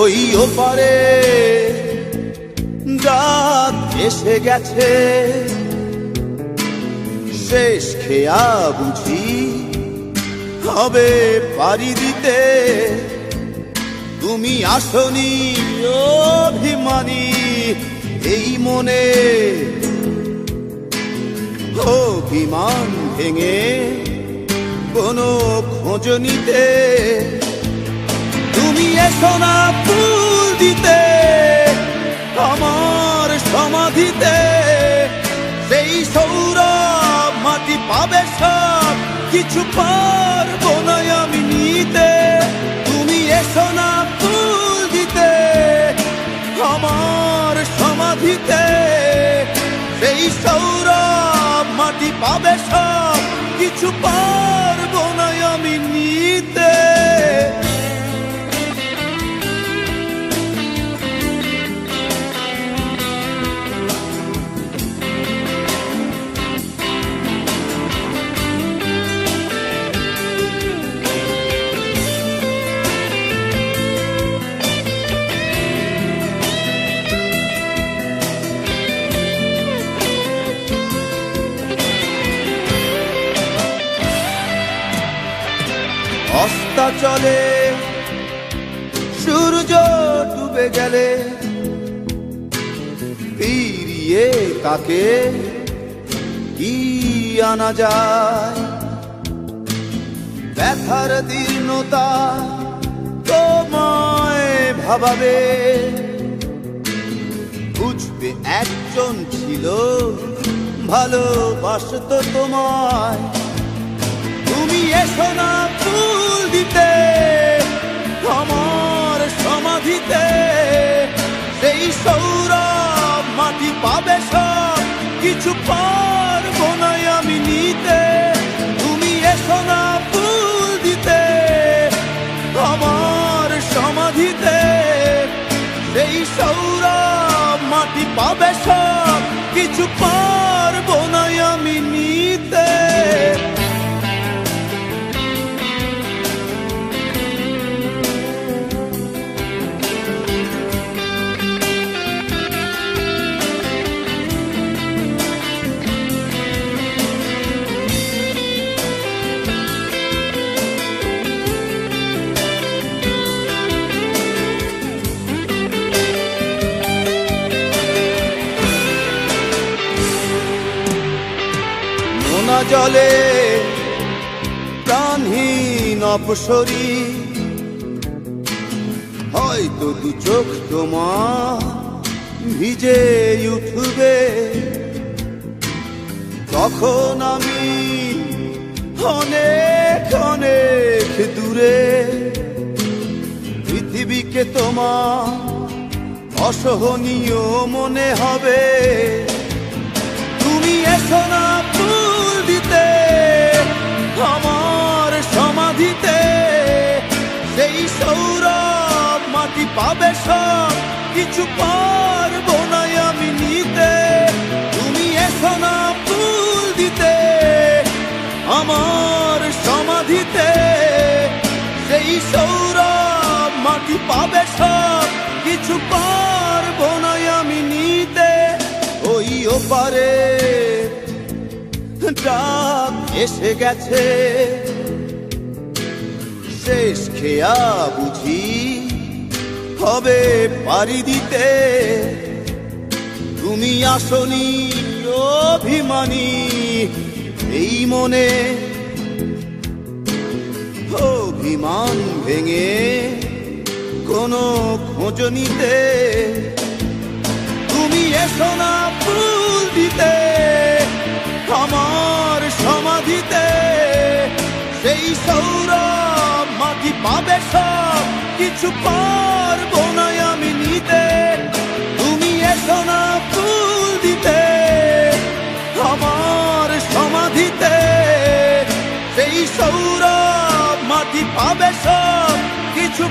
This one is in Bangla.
ওই ওপারে রাত এসে গেছে, শেষ খেয়া বুঝি হবে পাড়ি দিতে। তুমি আসনি অভিমানী এই মনে, অভিমান ভেঙে কোনো খোঁজ নিতে। তুমি এসো না ফুল দিতে আমার সমাধিতে, সেই সৌরভ মাটি পাবে সব কিছু পারবো না আমি নিতে। তুমি এসো না ফুল দিতে আমার সমাধিতে, সেই সৌরভ মাটি পাবে সব কিছু পারবো না আমি নিতে। অস্তা চলে সূর্য ডুবে গেলে, ফিরিয়ে তাকে কি আনা যায়? ব্যথার দীর্ণতা তোমায় ভাবাবে, বুঝবে একজন ছিল ভালোবাসতো তোমায়। তুমি এসো না ফুল দিতে আমার সমাধিতে, সেই সৌরভ মাটি পাবে সব কিছু পারবো না আমি নিতে। তুমি এসো না ফুল দিতে আমার সমাধিতে, সেই সৌরভ মাটি পাবে সব কিছু পারবো না আমি নিতে। জলে প্রাণহীন অপসরী, হয়তো দু চোখ তোমার ভিজে উঠবে। তখন আমি অনেক অনেক দূরে, পৃথিবীকে তোমার অসহনীয় মনে হবে। তুমি এসো না ফুল দিতে আমার সমাধিতে, সেই সৌরভ মাটি পাবে সব কিছু পারবো না আমি নিতে। তুমি এসো না ফুল দিতে আমার সমাধিতে, সেই সৌরভ মাটি পাবে সব কিছু পারবো না আমি নিতে। ওই ওপারে রাত এসে গেছে, শেষ খেয়া বুঝি হবে পাড়ি দিতে। তুমি আসনি অভিমানী এই মনে, অভিমান ভেঙে কোনো খোঁজ নিতে। তুমি এসো না ফুল দিতে আমার সমাধিতে, সেই সৌরভ মাটি পাবে সব কিছু পারবো না আমি নিতে। তুমি এসো না ফুল দিতে আমার সমাধিতে, সেই সৌরভ মাটি পাবে সব কিছু